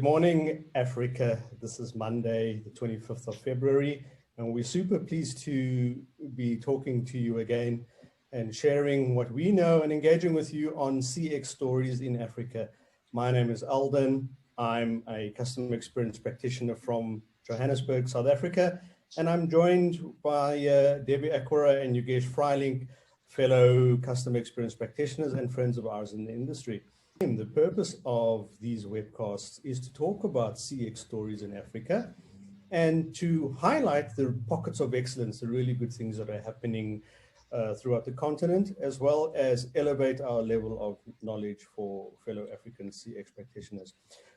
Good morning, Africa. This is Monday, the 25th of February, and we're super pleased to be talking to you again and sharing what we know and engaging with you on CX stories in Africa. My name is Alden. I'm a customer experience practitioner from Johannesburg, South Africa, and I'm joined by Debbie Akwara and Yogesh Freiling, fellow customer experience practitioners and friends of ours in the industry. The purpose of these webcasts is to talk about CX stories in Africa and to highlight the pockets of excellence, the really good things that are happening throughout the continent, as well as elevate our level of knowledge for fellow African CX practitioners.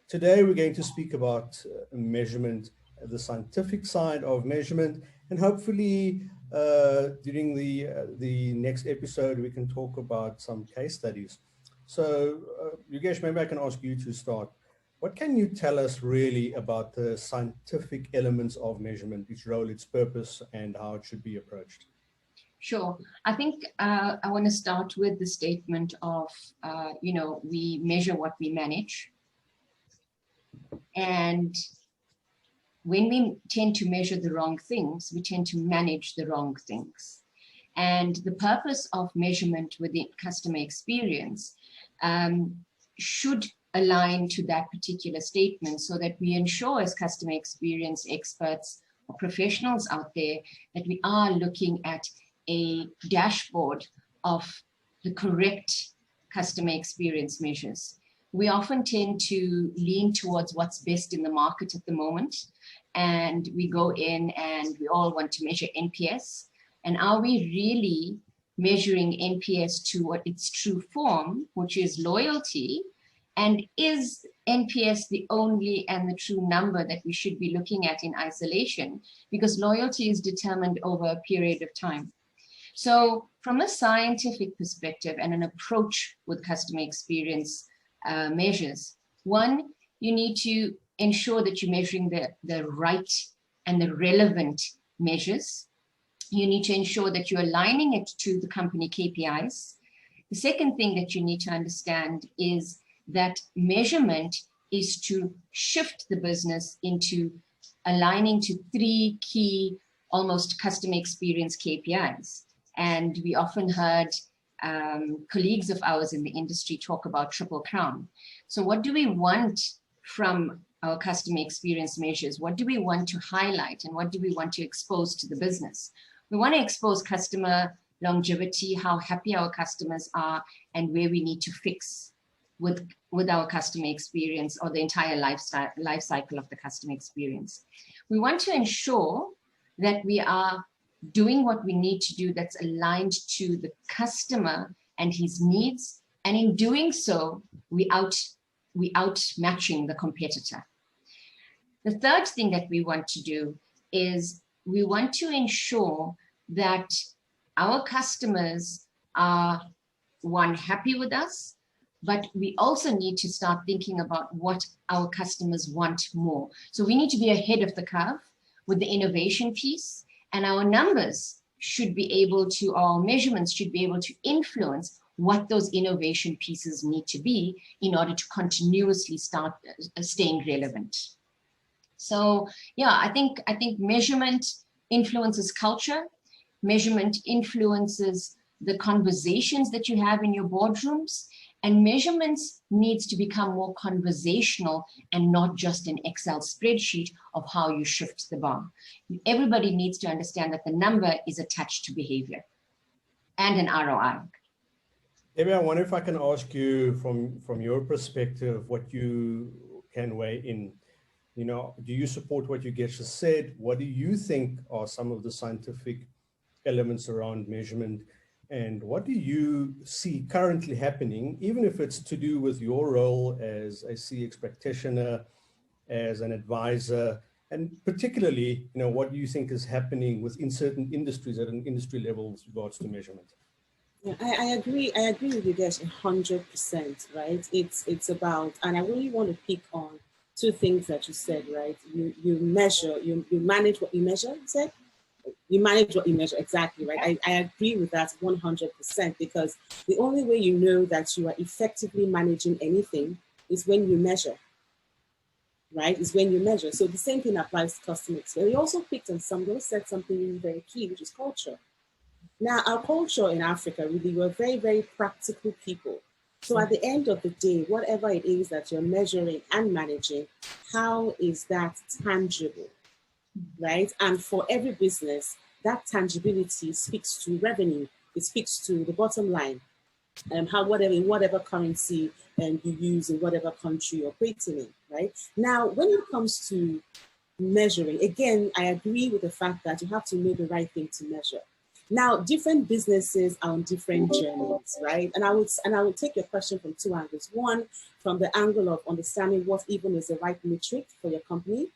Today, we're going to speak about measurement, the scientific side of measurement, and hopefully during the next episode, we can talk about some case studies. So, Yogesh, maybe I can ask you to start. What can you tell us really about the scientific elements of measurement, its role, its purpose, and how it should be approached? Sure. I think I want to start with the statement of, we measure what we manage. And when we tend to measure the wrong things, we tend to manage the wrong things. And the purpose of measurement within customer experience should align to that particular statement so that we ensure as customer experience experts or professionals out there that we are looking at a dashboard of the correct customer experience measures. We often tend to lean towards what's best in the market at the moment, and we go in and we all want to measure NPS. And are we really measuring NPS to what its true form, which is loyalty? And is NPS the only and the true number that we should be looking at in isolation? Because loyalty is determined over a period of time. So from a scientific perspective and an approach with customer experience measures, one, you need to ensure that you're measuring the right and the relevant measures. You need to ensure that you're aligning it to the company KPIs. The second thing that you need to understand is that measurement is to shift the business into aligning to three key, almost customer experience KPIs. And we often heard colleagues of ours in the industry talk about Triple Crown. So what do we want from our customer experience measures? What do we want to highlight and what do we want to expose to the business? We want to expose customer longevity, how happy our customers are, and where we need to fix with our customer experience or the entire life cycle of the customer experience. We want to ensure that we are doing what we need to do that's aligned to the customer and his needs. And in doing so, we outmatching the competitor. The third thing that we want to do is we want to ensure that our customers are, one, happy with us, but we also need to start thinking about what our customers want more. So we need to be ahead of the curve with the innovation piece, and our numbers should be able to, our measurements should be able to influence what those innovation pieces need to be in order to continuously start staying relevant. So yeah, I think measurement influences culture. Measurement influences the conversations that you have in your boardrooms, and measurements needs to become more conversational and not just an Excel spreadsheet of how you shift the bar. Everybody needs to understand that the number is attached to behavior and an ROI. Maybe I wonder if I can ask you from your perspective, what you can weigh in. You know, do you support what Yogesh has said? What do you think are some of the scientific elements around measurement? And what do you see currently happening, even if it's to do with your role as a CX practitioner, as an advisor, and particularly, you know, what do you think is happening within certain industries at an industry level with regards to measurement? Yeah, I agree with you guys 100%, right? It's about, and I really want to pick on two things that you said, right? You measure, you manage what you measure, you said? You manage what you measure, exactly, right? I agree with that 100%, because the only way you know that you are effectively managing anything is when you measure. right? Is when you measure. So the same thing applies to customer experience. We also picked on something, said something very key, which is culture. Now, our culture in Africa, really, we're very, very practical people. So at the end of the day, whatever it is that you're measuring and managing, how is that tangible, right? And for every business, that tangibility speaks to revenue. It speaks to the bottom line, and how whatever currency you use in whatever country you're operating in, right? Now, when it comes to measuring, again, I agree with the fact that you have to know the right thing to measure. Now, different businesses are on different journeys, right? And I would take your question from two angles. One, from the angle of understanding what even is the right metric for your company.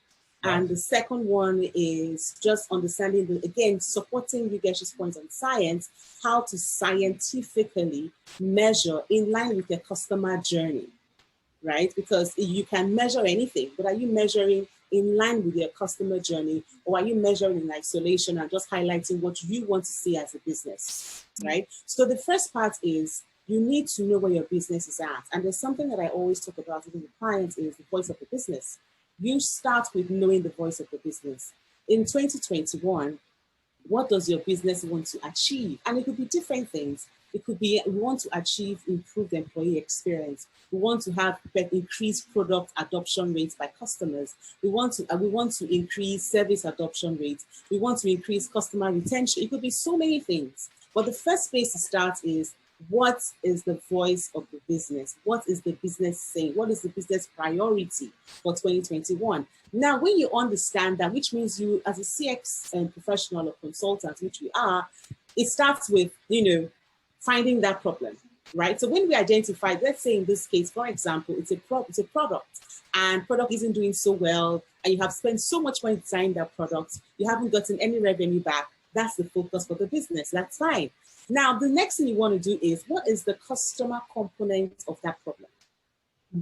Right. And the second one is just understanding, again, supporting Yogesh's point on science, how to scientifically measure in line with your customer journey, right? Because you can measure anything, but are you measuring in line with your customer journey, or are you measuring in isolation and just highlighting what you want to see as a business, right? So the first part is you need to know where your business is at. And there's something that I always talk about with clients is the voice of the business. You start with knowing the voice of the business. In 2021, what does your business want to achieve? And it could be different things. It could be, we want to achieve improved employee experience. We want to have increased product adoption rates by customers. We want to increase service adoption rates. We want to increase customer retention. It could be so many things. But the first place to start is, what is the voice of the business? What is the business saying? What is the business priority for 2021? Now, when you understand that, which means you as a CX professional or consultant, which we are, it starts with, finding that problem, right? So when we identify, let's say in this case, for example, it's a product and product isn't doing so well, and you have spent so much money designing that product, you haven't gotten any revenue back. That's the focus for the business. That's fine. Now, the next thing you want to do is, what is the customer component of that problem,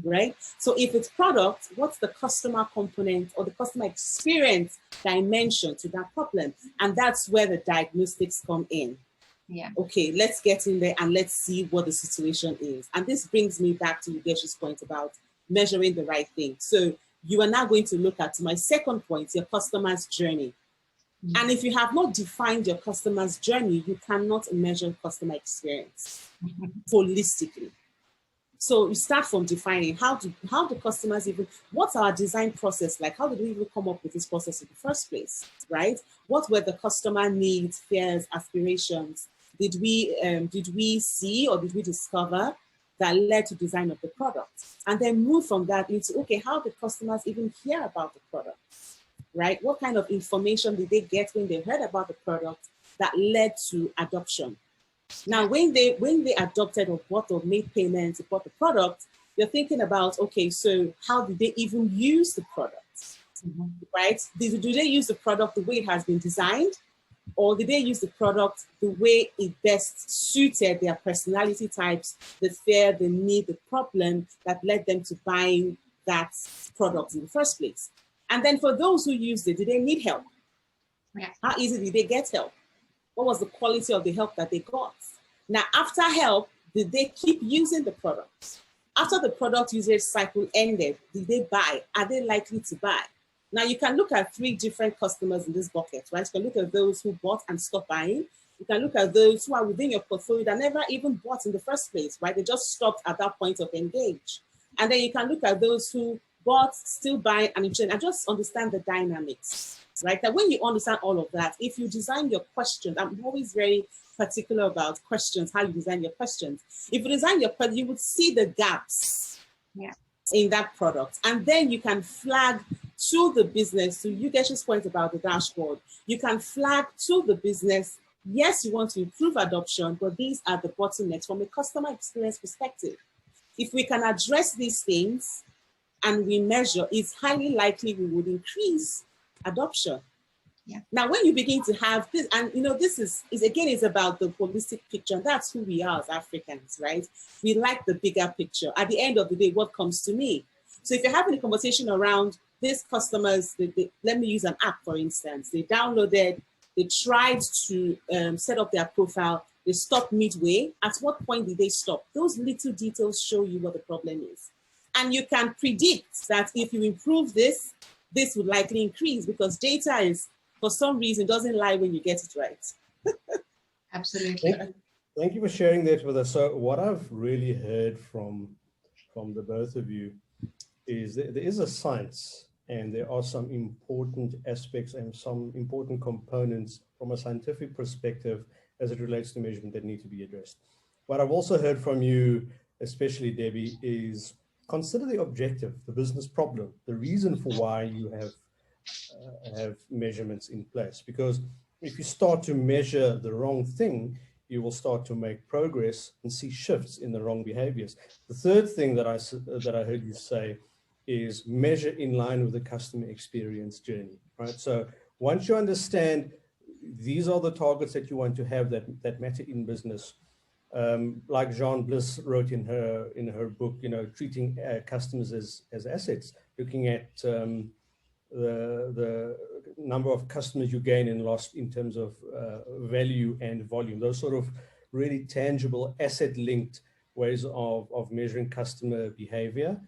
right? So if it's product, what's the customer component or the customer experience dimension to that problem? And that's where the diagnostics come in. Yeah. Okay, let's get in there and let's see what the situation is. And this brings me back to Yogesh's point about measuring the right thing. So you are now going to look at my second point, your customer's journey. And if you have not defined your customer's journey, you cannot measure customer experience holistically. So you start from defining how do customers even, what's our design process like? How did we even come up with this process in the first place, right? What were the customer needs, fears, aspirations? Did we see or did we discover that led to design of the product? And then move from that into, okay, how did customers even hear about the product? Right? What kind of information did they get when they heard about the product that led to adoption? Now, when they adopted or bought or made payments, bought the product, you're thinking about, okay, so how did they even use the product, right? Do they use the product the way it has been designed? Or did they use the product the way it best suited their personality types, the fear, the need, the problem that led them to buying that product in the first place? And then for those who used it, did they need help? Yeah. How easy did they get help? What was the quality of the help that they got? Now, after help, did they keep using the product? After the product usage cycle ended, did they buy? Are they likely to buy? Now, you can look at three different customers in this bucket, right? You can look at those who bought and stopped buying. You can look at those who are within your portfolio that never even bought in the first place, right? They just stopped at that point of engage. And then you can look at those who bought, still buying, and just understand the dynamics, right? That when you understand all of that, if you design your questions, I'm always very particular about questions, how you design your questions. If you design your question, you would see the gaps in that product. And then you can flag to the business, to Yogesh's point about the dashboard, you can flag to the business, yes, you want to improve adoption, but these are the bottlenecks from a customer experience perspective. If we can address these things, and we measure, it's highly likely we would increase adoption. Yeah. Now, when you begin to have this, and this is again, is about the holistic picture, and that's who we are as Africans, right? We like the bigger picture. At the end of the day, what comes to me? So if you're having a conversation around these customers, let me use an app, for instance. They downloaded, they tried to set up their profile, they stopped midway. At what point did they stop? Those little details show you what the problem is. And you can predict that if you improve this, this would likely increase, because data is, for some reason, doesn't lie when you get it right. Absolutely. Thank you for sharing that with us. So what I've really heard from the both of you is that there is a science, and there are some important aspects and some important components from a scientific perspective as it relates to measurement that need to be addressed. What I've also heard from you, especially Debbie, is consider the objective, the business problem, the reason for why you have measurements in place. Because if you start to measure the wrong thing, you will start to make progress and see shifts in the wrong behaviors. The third thing that I heard you say is measure in line with the customer experience journey, right? So once you understand these are the targets that you want to have that matter in business, like Jean Bliss wrote in her book, you know, treating customers as assets, looking at the number of customers you gain and lost in terms of value and volume, those sort of really tangible asset-linked ways of measuring customer behavior,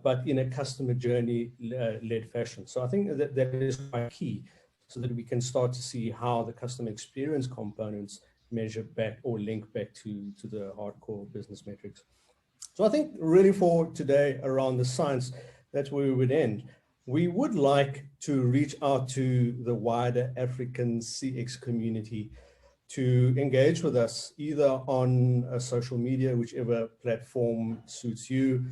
but in a customer journey-led fashion. So I think that is quite key, so that we can start to see how the customer experience components measure back or link back to the hardcore business metrics. So I think really for today around the science, that's where we would end. We would like to reach out to the wider African CX community to engage with us either on social media, whichever platform suits you.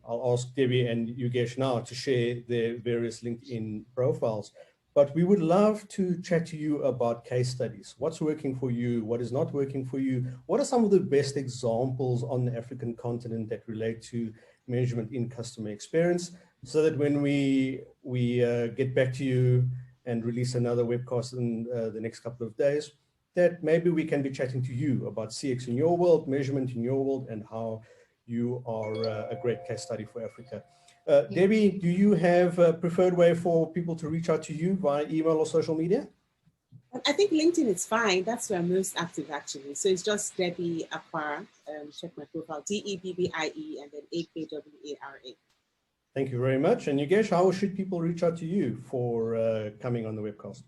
I'll ask Debbie and Yogesh now to share their various LinkedIn profiles. But we would love to chat to you about case studies. What's working for you? What is not working for you? What are some of the best examples on the African continent that relate to measurement in customer experience, so that when we get back to you and release another webcast in the next couple of days, that maybe we can be chatting to you about CX in your world, measurement in your world, and how you are a great case study for Africa. Debbie, do you have a preferred way for people to reach out to you via email or social media? I think LinkedIn is fine. That's where I'm most active, actually. So it's just Debbie Akwara. Check my profile, DEBBIE, and then AKWARA. Thank you very much. And Yogesh, how should people reach out to you for coming on the webcast?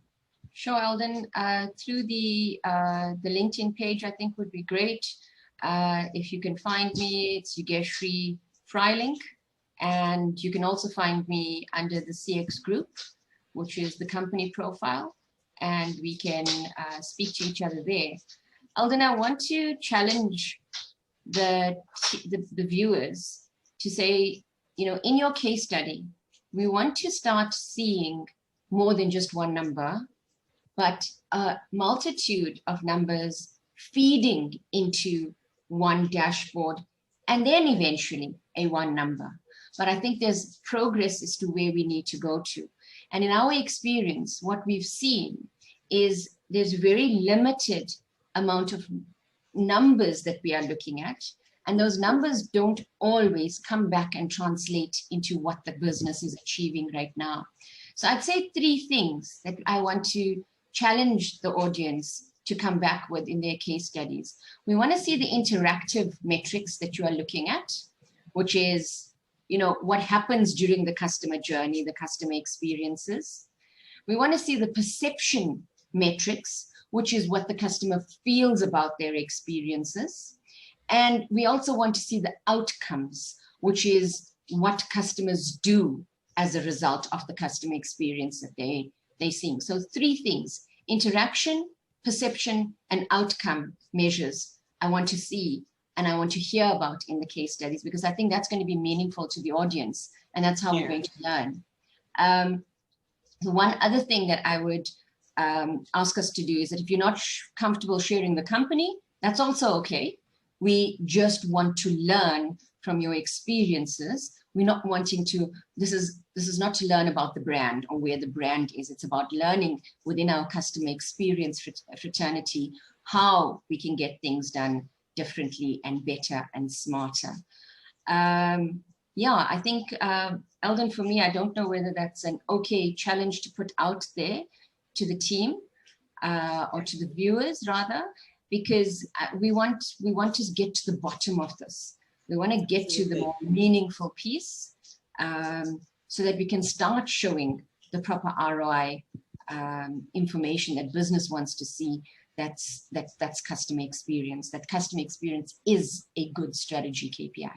Sure, Eldon. Through the LinkedIn page, I think would be great. If you can find me, it's Yogeshri Freilink. And you can also find me under the CX group, which is the company profile, and we can speak to each other there. Eldon, I want to challenge the viewers to say, you know, in your case study, we want to start seeing more than just one number, but a multitude of numbers feeding into one dashboard, and then eventually a one number. But I think there's progress as to where we need to go to. And in our experience, what we've seen is there's very limited amount of numbers that we are looking at. And those numbers don't always come back and translate into what the business is achieving right now. So I'd say three things that I want to challenge the audience to come back with in their case studies. We want to see the interactive metrics that you are looking at, which is, you know, what happens during the customer journey, the customer experiences. We want to see the perception metrics, which is what the customer feels about their experiences. And we also want to see the outcomes, which is what customers do as a result of the customer experience that they're seeing. So three things: interaction, perception, and outcome measures I want to see and I want to hear about in the case studies, because I think that's going to be meaningful to the audience, and that's how we're going to learn. The one other thing that I would ask us to do is that if you're not comfortable sharing the company, that's also okay. We just want to learn from your experiences. We're not wanting to, this is not to learn about the brand or where the brand is. It's about learning within our customer experience fraternity how we can get things done differently and better and smarter. Yeah, I think, Eldon, for me, I don't know whether that's an okay challenge to put out there to the team or to the viewers rather, because we want to get to the bottom of this. We want to get to the more meaningful piece so that we can start showing the proper ROI information that business wants to see. That's customer experience. That customer experience is a good strategy KPI.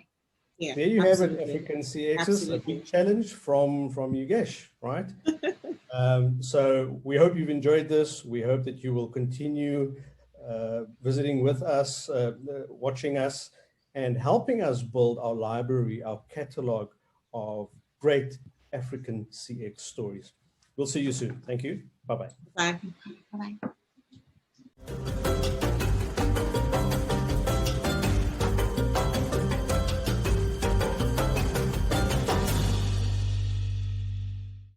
Yeah, there you absolutely. have it, African CXs, a big challenge from Yogesh, right? So we hope you've enjoyed this. We hope that you will continue visiting with us, watching us, and helping us build our library, our catalog of great African CX stories. We'll see you soon. Thank you. Bye-bye. Bye. Bye-bye.